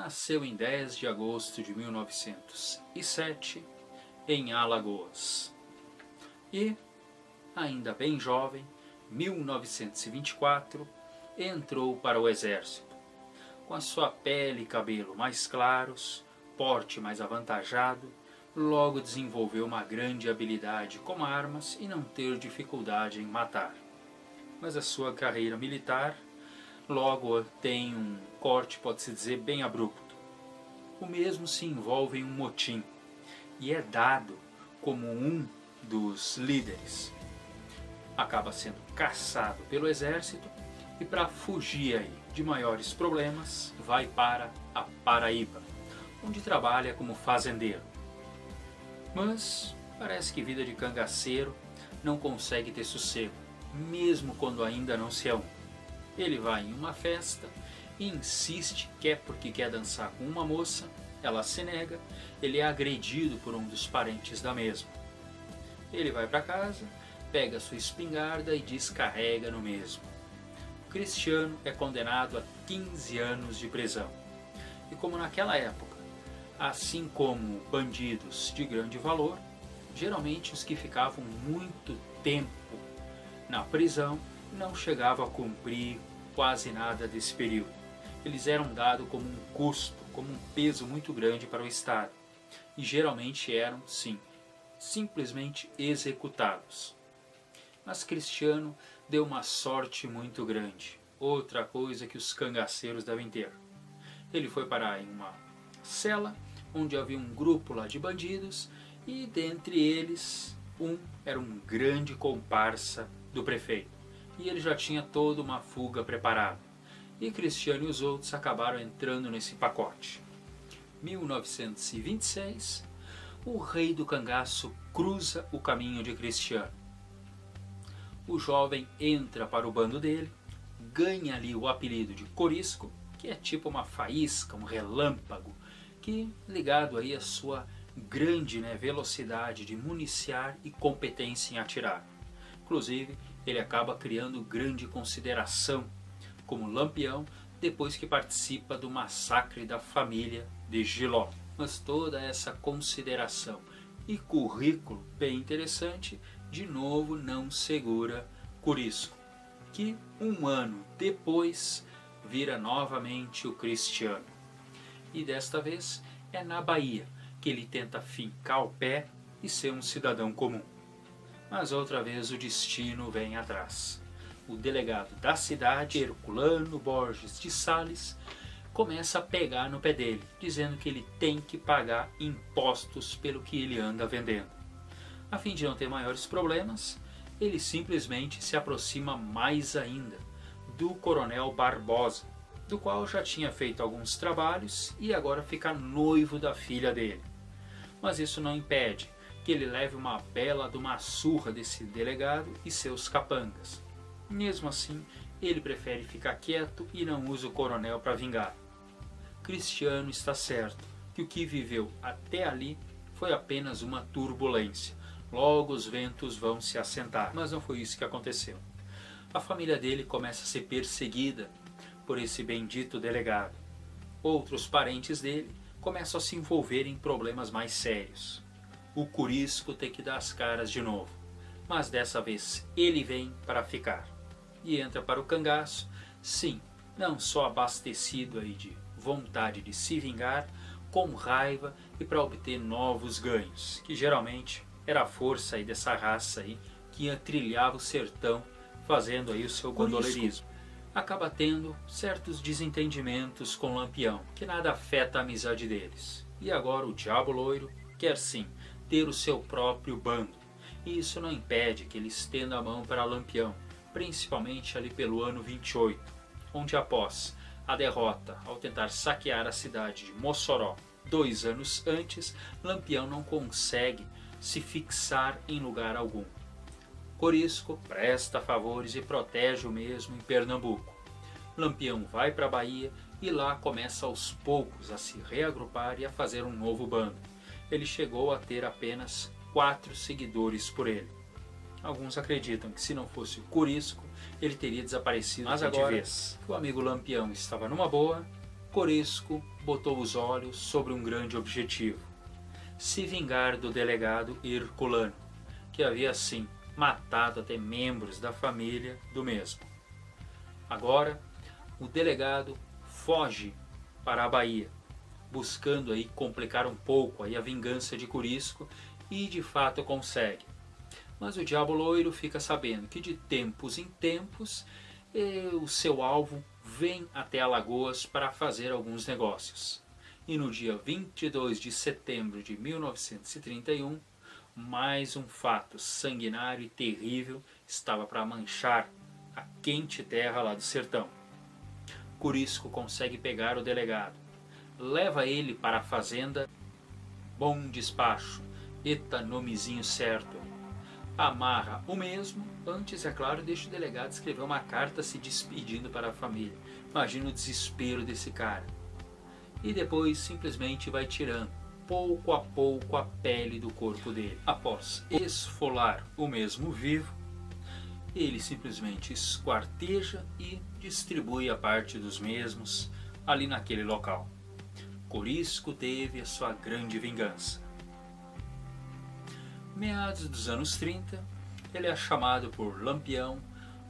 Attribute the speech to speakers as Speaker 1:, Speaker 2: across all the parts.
Speaker 1: nasceu em 10 de agosto de 1907 em Alagoas. E, ainda bem jovem, 1924, entrou para o exército. Com a sua pele e cabelo mais claros, porte mais avantajado, logo desenvolveu uma grande habilidade com armas e não ter dificuldade em matar. Mas a sua carreira militar logo tem um corte, pode-se dizer, bem abrupto. O mesmo se envolve em um motim e é dado como um dos líderes. Acaba sendo caçado pelo exército e, para fugir aí de maiores problemas, vai para a Paraíba, onde trabalha como fazendeiro. Mas parece que vida de cangaceiro não consegue ter sossego, mesmo quando ainda não se é um. Ele vai em uma festa e insiste porque quer dançar com uma moça, ela se nega, ele é agredido por um dos parentes da mesma. Ele vai para casa, pega sua espingarda e descarrega no mesmo. O Cristiano é condenado a 15 anos de prisão. E como naquela época, assim como bandidos de grande valor, geralmente os que ficavam muito tempo na prisão não chegavam a cumprir quase nada desse período. Eles eram dados como um custo, como um peso muito grande para o Estado. E geralmente eram, sim, simplesmente executados. Mas Cristiano deu uma sorte muito grande. Outra coisa que os cangaceiros devem ter. Ele foi parar em uma cela onde havia um grupo lá de bandidos e dentre eles era um grande comparsa do prefeito. E ele já tinha toda uma fuga preparada. E Cristiano e os outros acabaram entrando nesse pacote. 1926, o rei do cangaço cruza o caminho de Cristiano. O jovem entra para o bando dele, ganha ali o apelido de Corisco, que é tipo uma faísca, um relâmpago, que ligado aí à sua grande velocidade de municiar e competência em atirar. Inclusive, ele acaba criando grande consideração como Lampião depois que participa do massacre da família de Giló. Mas toda essa consideração e currículo bem interessante, de novo não segura Corisco, que um ano depois vira novamente o Cristiano. E desta vez é na Bahia que ele tenta fincar o pé e ser um cidadão comum. Mas outra vez o destino vem atrás. O delegado da cidade, Herculano Borges de Sales, começa a pegar no pé dele, dizendo que ele tem que pagar impostos pelo que ele anda vendendo. A fim de não ter maiores problemas, ele simplesmente se aproxima mais ainda do coronel Barbosa, do qual já tinha feito alguns trabalhos e agora fica noivo da filha dele. Mas isso não impede que ele leve uma bela de uma surra desse delegado e seus capangas. Mesmo assim, ele prefere ficar quieto e não usa o coronel para vingar. Cristiano está certo que o que viveu até ali foi apenas uma turbulência. Logo os ventos vão se assentar. Mas não foi isso que aconteceu. A família dele começa a ser perseguida por esse bendito delegado. Outros parentes dele começam a se envolver em problemas mais sérios. O Corisco tem que dar as caras de novo, mas dessa vez ele vem para ficar. E entra para o cangaço, sim, não só abastecido aí de vontade de se vingar, com raiva e para obter novos ganhos, que geralmente era a força aí dessa raça aí que trilhava o sertão fazendo aí o seu gondoleirismo. Acaba tendo certos desentendimentos com Lampião, que nada afeta a amizade deles. E agora o Diabo Loiro quer sim ter o seu próprio bando. E isso não impede que ele estenda a mão para Lampião, principalmente ali pelo ano 28, onde após a derrota ao tentar saquear a cidade de Mossoró 2 anos antes, Lampião não consegue se fixar em lugar algum. Corisco presta favores e protege o mesmo em Pernambuco. Lampião vai para a Bahia e lá começa aos poucos a se reagrupar e a fazer um novo bando. Ele chegou a ter apenas 4 seguidores por ele. Alguns acreditam que se não fosse o Corisco, ele teria desaparecido. Mas agora que o amigo Lampião estava numa boa, Corisco botou os olhos sobre um grande objetivo: se vingar do delegado Herculano, que havia assim matado até membros da família do mesmo. Agora, o delegado foge para a Bahia, buscando aí complicar um pouco aí a vingança de Corisco, e de fato consegue. Mas o Diabo Loiro fica sabendo que de tempos em tempos o seu alvo vem até Alagoas para fazer alguns negócios. E no dia 22 de setembro de 1931, mais um fato sanguinário e terrível estava para manchar a quente terra lá do sertão. Corisco consegue pegar o delegado, leva ele para a fazenda Bom Despacho, eta nomezinho certo. Amarra o mesmo, antes, é claro, deixa o delegado escrever uma carta se despedindo para a família. Imagina o desespero desse cara. E depois simplesmente vai tirando, pouco a pouco, a pele do corpo dele. Após esfolar o mesmo vivo, ele simplesmente esquarteja e distribui a parte dos mesmos ali naquele local. Corisco teve a sua grande vingança. Meados dos anos 30, ele é chamado por Lampião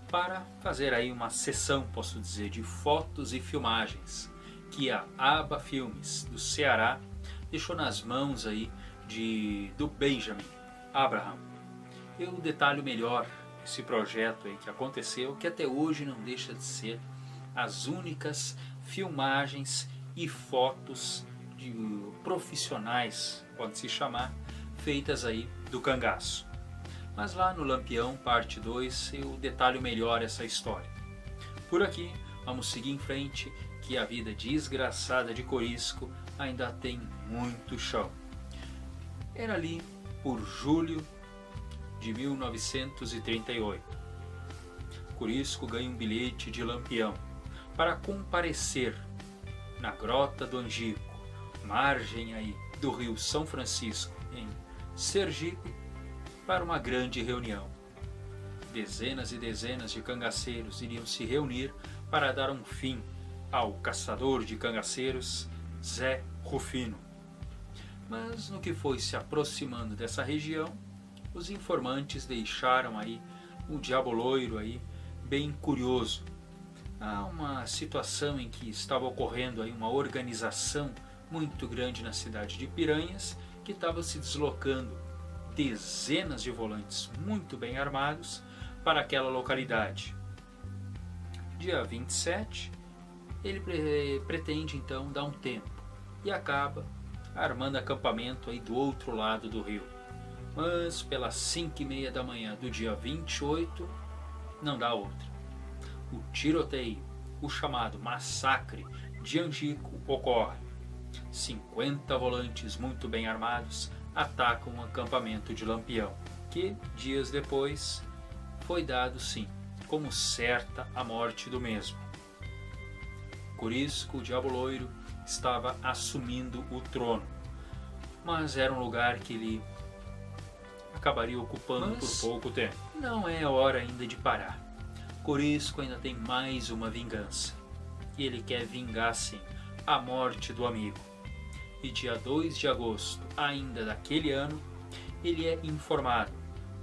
Speaker 1: para fazer aí uma sessão, posso dizer, de fotos e filmagens que a Aba Filmes do Ceará deixou nas mãos aí do Benjamin Abraham. Eu detalho melhor esse projeto aí que aconteceu, que até hoje não deixa de ser as únicas filmagens e fotos de profissionais, pode-se chamar, feitas aí do cangaço. Mas lá no Lampião, parte 2, eu detalho melhor essa história. Por aqui, vamos seguir em frente, que a vida desgraçada de Corisco ainda tem muito chão. Era ali por julho de 1938. Corisco ganha um bilhete de Lampião para comparecer na Grota do Angico, margem aí do rio São Francisco, em Sergipe, para uma grande reunião. Dezenas e dezenas de cangaceiros iriam se reunir para dar um fim ao caçador de cangaceiros Zé Rufino. Mas no que foi se aproximando dessa região, os informantes deixaram aí o Diabo Loiro aí bem curioso. Há uma situação em que estava ocorrendo aí uma organização muito grande na cidade de Piranhas, que estava se deslocando dezenas de volantes muito bem armados para aquela localidade. Dia 27, ele pretende então dar um tempo e acaba armando acampamento aí do outro lado do rio. Mas pelas 5h30 da manhã do dia 28, não dá outra. O tiroteio, o chamado massacre de Angico, ocorre. 50 volantes muito bem armados atacam o acampamento de Lampião, que dias depois foi dado sim como certa a morte do mesmo. Corisco, o Diabo Loiro, estava assumindo o trono, mas era um lugar que ele acabaria ocupando por pouco tempo. Não é hora ainda de parar. Corisco ainda tem mais uma vingança. Ele quer vingar sim a morte do amigo. E dia 2 de agosto, ainda daquele ano, ele é informado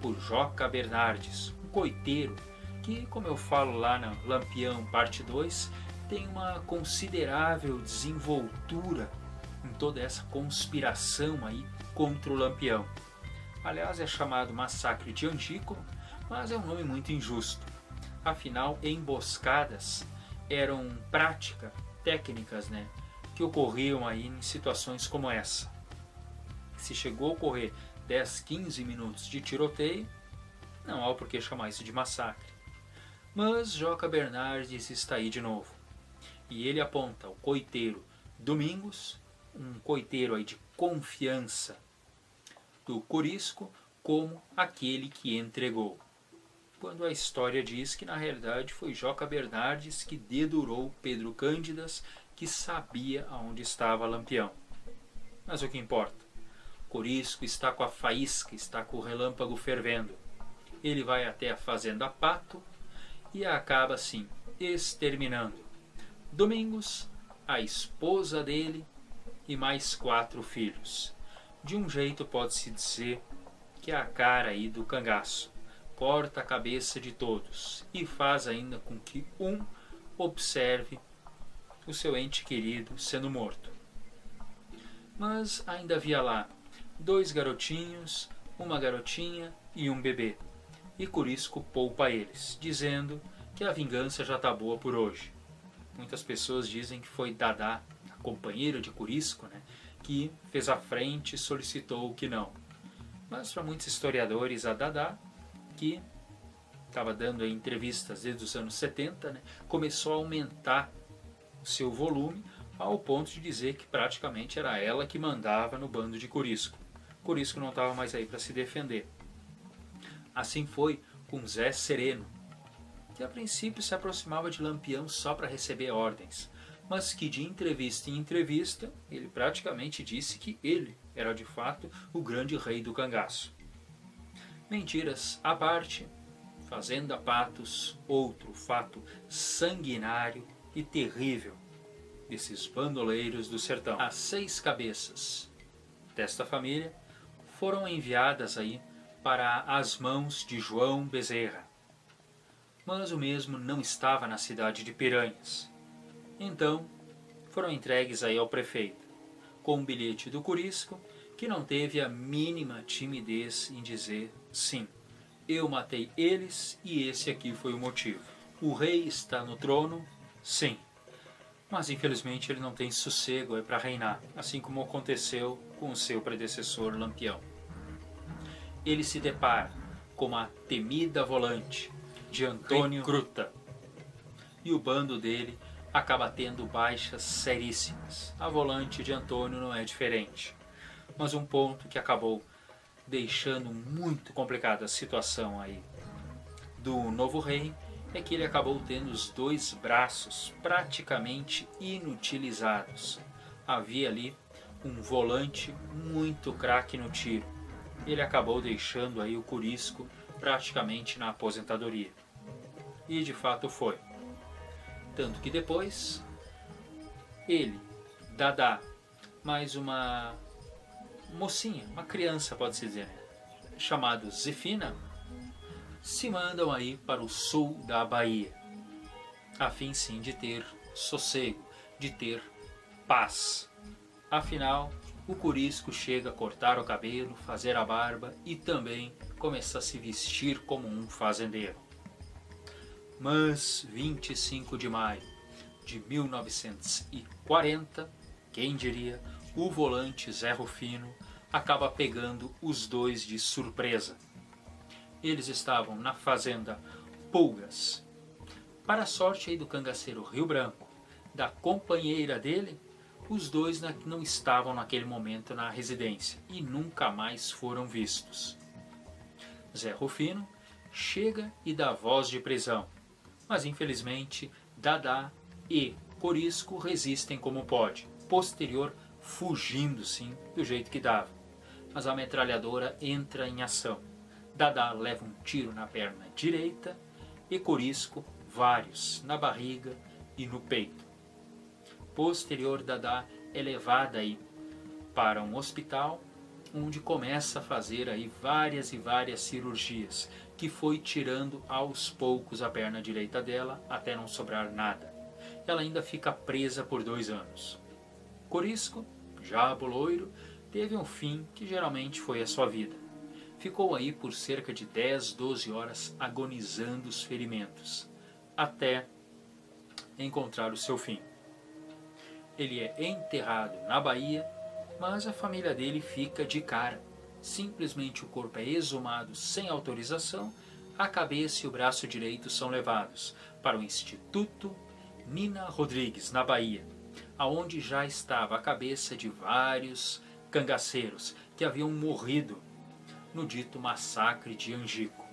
Speaker 1: por Joca Bernardes, um coiteiro que, como eu falo lá na Lampião parte 2, tem uma considerável desenvoltura em toda essa conspiração aí contra o Lampião. Aliás, é chamado Massacre de Angico, mas é um nome muito injusto. Afinal, emboscadas eram técnicas, que ocorriam aí em situações como essa. Se chegou a ocorrer 10, 15 minutos de tiroteio, não há por que chamar isso de massacre. Mas Joca Bernardes está aí de novo. E ele aponta o coiteiro Domingos, um coiteiro aí de confiança do Corisco, como aquele que entregou. Quando a história diz que na realidade foi Joca Bernardes que dedurou Pedro Cândidas, que sabia aonde estava Lampião. Mas o que importa? Corisco está com a faísca, está com o relâmpago fervendo. Ele vai até a fazenda Pato e a acaba assim exterminando Domingos, a esposa dele e mais 4 filhos. De um jeito pode-se dizer que é a cara aí do cangaço. Corta a cabeça de todos e faz ainda com que um observe o seu ente querido sendo morto. Mas ainda havia lá 2 garotinhos, uma garotinha e um bebê. E Corisco poupa eles, dizendo que a vingança já está boa por hoje. Muitas pessoas dizem que foi Dadá, a companheira de Corisco, que fez a frente e solicitou que não. Mas para muitos historiadores, a Dadá, que estava dando entrevistas desde os anos 70, começou a aumentar o seu volume ao ponto de dizer que praticamente era ela que mandava no bando de Corisco. Corisco não estava mais aí para se defender. Assim foi com Zé Sereno, que a princípio se aproximava de Lampião só para receber ordens, mas que de entrevista em entrevista ele praticamente disse que ele era de fato o grande rei do cangaço. Mentiras à parte, Fazenda Patos, outro fato sanguinário e terrível desses bandoleiros do sertão. As 6 cabeças desta família foram enviadas aí para as mãos de João Bezerra, mas o mesmo não estava na cidade de Piranhas. Então foram entregues aí ao prefeito, com um bilhete do Corisco, que não teve a mínima timidez em dizer sim, eu matei eles e esse aqui foi o motivo. O rei está no trono, sim, mas infelizmente ele não tem sossego para reinar, assim como aconteceu com o seu predecessor Lampião. Ele se depara com a temida volante de Antônio Cruta, e o bando dele acaba tendo baixas seríssimas. A volante de Antônio não é diferente, mas um ponto que acabou deixando muito complicada a situação aí do novo rei é que ele acabou tendo os 2 braços praticamente inutilizados. Havia ali um volante muito craque no tiro. Ele acabou deixando aí o Corisco praticamente na aposentadoria. E de fato foi. Tanto que depois, ele, Dadá, mais uma mocinha, uma criança pode-se dizer, chamada Zefina, se mandam aí para o sul da Bahia, a fim sim de ter sossego, de ter paz. Afinal, o Corisco chega a cortar o cabelo, fazer a barba e também começa a se vestir como um fazendeiro. Mas 25 de maio de 1940, quem diria, o volante Zé Rufino acaba pegando os 2 de surpresa. Eles estavam na fazenda Pulgas. Para a sorte aí do cangaceiro Rio Branco, da companheira dele, os 2 não estavam naquele momento na residência e nunca mais foram vistos. Zé Rufino chega e dá voz de prisão, mas infelizmente Dadá e Corisco resistem como pode, posterior fugindo sim do jeito que dava. Mas a metralhadora entra em ação. Dadá leva um tiro na perna direita e Corisco vários na barriga e no peito. Posterior, Dadá é levada aí para um hospital onde começa a fazer aí várias e várias cirurgias, que foi tirando aos poucos a perna direita dela até não sobrar nada. Ela ainda fica presa por 2 anos. Corisco, já loiro, teve um fim que geralmente foi a sua vida. Ficou aí por cerca de 10, 12 horas agonizando os ferimentos, até encontrar o seu fim. Ele é enterrado na Bahia, mas a família dele fica de cara. Simplesmente o corpo é exumado sem autorização, a cabeça e o braço direito são levados para o Instituto Nina Rodrigues, na Bahia, aonde já estava a cabeça de vários cangaceiros que haviam morrido no dito massacre de Angico.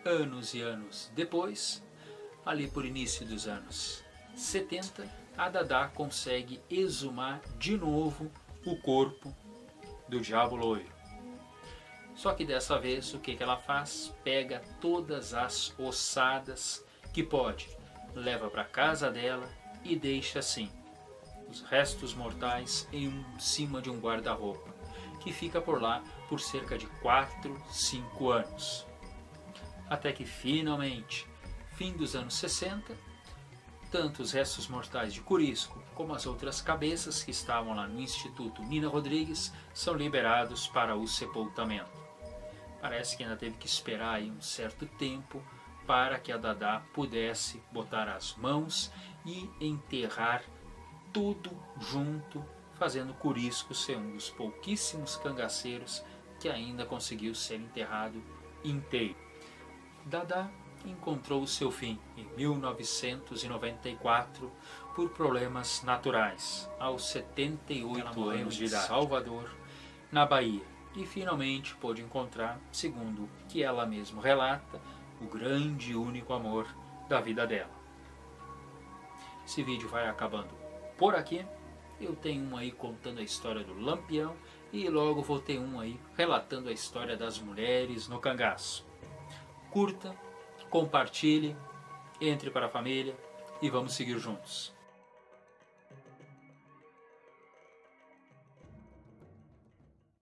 Speaker 1: Anos e anos depois, ali por início dos anos 70, a Dadá consegue exumar de novo o corpo do Diabo Loiro. Só que dessa vez o que ela faz? Pega todas as ossadas que pode, leva para casa dela e deixa assim os restos mortais em cima de um guarda-roupa, que fica por lá por cerca de 4, 5 anos. Até que finalmente, fim dos anos 60, tanto os restos mortais de Corisco como as outras cabeças que estavam lá no Instituto Nina Rodrigues são liberados para o sepultamento. Parece que ainda teve que esperar aí um certo tempo para que a Dadá pudesse botar as mãos e enterrar tudo junto, fazendo Corisco ser um dos pouquíssimos cangaceiros que ainda conseguiu ser enterrado inteiro. Dadá encontrou o seu fim em 1994 por problemas naturais, aos 78 anos de idade, em Salvador, na Bahia, e finalmente pôde encontrar, segundo o que ela mesma relata, o grande e único amor da vida dela. Esse vídeo vai acabando por aqui. Eu tenho um aí contando a história do Lampião e logo vou ter um aí relatando a história das mulheres no cangaço. Curta, compartilhe, entre para a família e vamos seguir juntos.